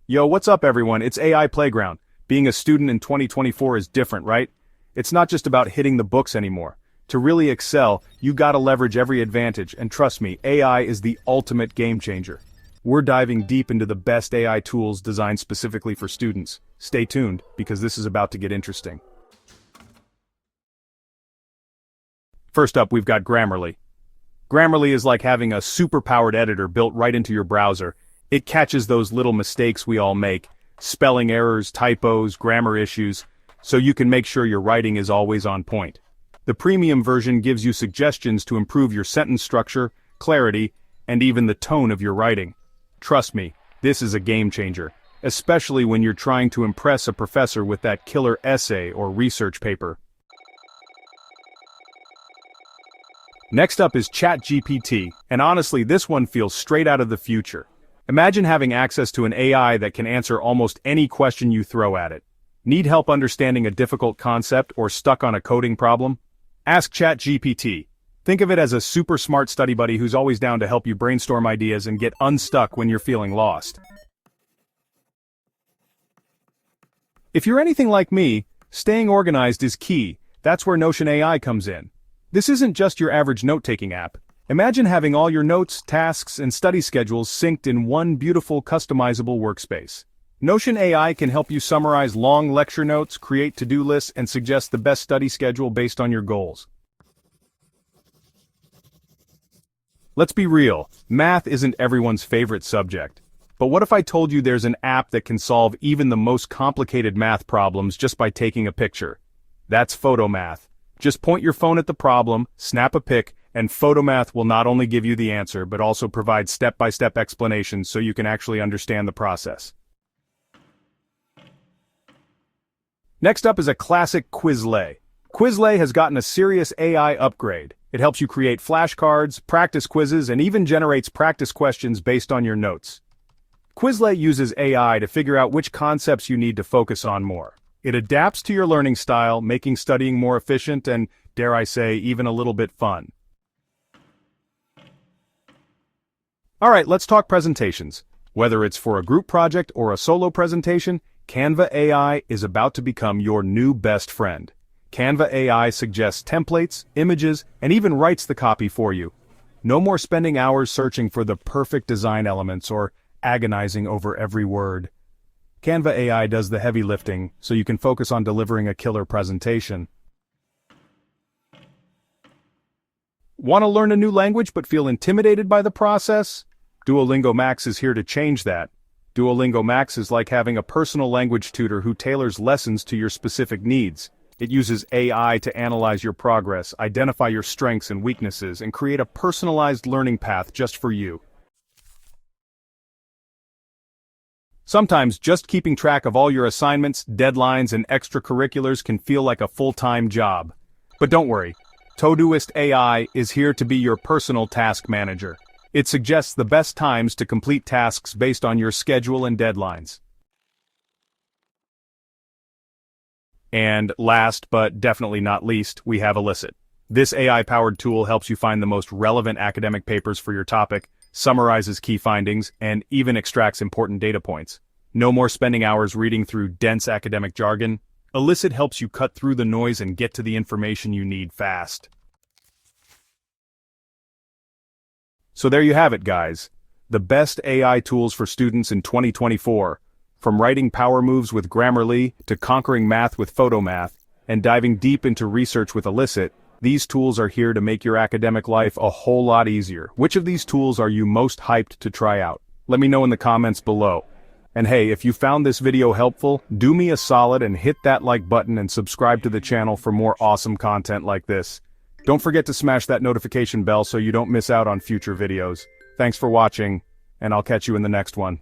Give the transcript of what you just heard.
Yo, what's up everyone? It's AI Playground. Being a student in 2024 is different, right? It's not just about hitting the books anymore. To really excel, you gotta leverage every advantage, and trust me, AI is the ultimate game changer. We're diving deep into the best AI tools designed specifically for students. Stay tuned, because this is about to get interesting. First up, we've got Grammarly. Grammarly is like having a super-powered editor built right into your browser. It catches those little mistakes we all make, spelling errors, typos, grammar issues, so you can make sure your writing is always on point. The premium version gives you suggestions to improve your sentence structure, clarity, and even the tone of your writing. Trust me, this is a game changer, especially when you're trying to impress a professor with that killer essay or research paper. Next up is ChatGPT, and honestly, this one feels straight out of the future. Imagine having access to an AI that can answer almost any question you throw at it. Need help understanding a difficult concept or stuck on a coding problem? Ask ChatGPT. Think of it as a super smart study buddy who's always down to help you brainstorm ideas and get unstuck when you're feeling lost. If you're anything like me, staying organized is key. That's where Notion AI comes in. This isn't just your average note-taking app. Imagine having all your notes, tasks, and study schedules synced in one beautiful, customizable workspace. Notion AI can help you summarize long lecture notes, create to-do lists, and suggest the best study schedule based on your goals. Let's be real, math isn't everyone's favorite subject. But what if I told you there's an app that can solve even the most complicated math problems just by taking a picture? That's Photomath. Just point your phone at the problem, snap a pic, and Photomath will not only give you the answer but also provide step-by-step explanations so you can actually understand the process. Next up is a classic Quizlet. Quizlet has gotten a serious AI upgrade. It helps you create flashcards, practice quizzes, and even generates practice questions based on your notes. Quizlet uses AI to figure out which concepts you need to focus on more. It adapts to your learning style, making studying more efficient and, dare I say, even a little bit fun. Alright, let's talk presentations. Whether it's for a group project or a solo presentation, Canva AI is about to become your new best friend. Canva AI suggests templates, images, and even writes the copy for you. No more spending hours searching for the perfect design elements or agonizing over every word. Canva AI does the heavy lifting, so you can focus on delivering a killer presentation. Want to learn a new language but feel intimidated by the process? Duolingo Max is here to change that. Duolingo Max is like having a personal language tutor who tailors lessons to your specific needs. It uses AI to analyze your progress, identify your strengths and weaknesses, and create a personalized learning path just for you. Sometimes just keeping track of all your assignments, deadlines, and extracurriculars can feel like a full-time job. But don't worry, Todoist AI is here to be your personal task manager. It suggests the best times to complete tasks based on your schedule and deadlines. And last but definitely not least, we have Elicit. This AI-powered tool helps you find the most relevant academic papers for your topic, summarizes key findings, and even extracts important data points. No more spending hours reading through dense academic jargon. Elicit helps you cut through the noise and get to the information you need fast. So there you have it, guys. The best AI tools for students in 2024. From writing power moves with Grammarly to conquering math with Photomath and diving deep into research with Elicit, these tools are here to make your academic life a whole lot easier. Which of these tools are you most hyped to try out? Let me know in the comments below. And hey, if you found this video helpful, do me a solid and hit that like button and subscribe to the channel for more awesome content like this. Don't forget to smash that notification bell so you don't miss out on future videos. Thanks for watching, and I'll catch you in the next one.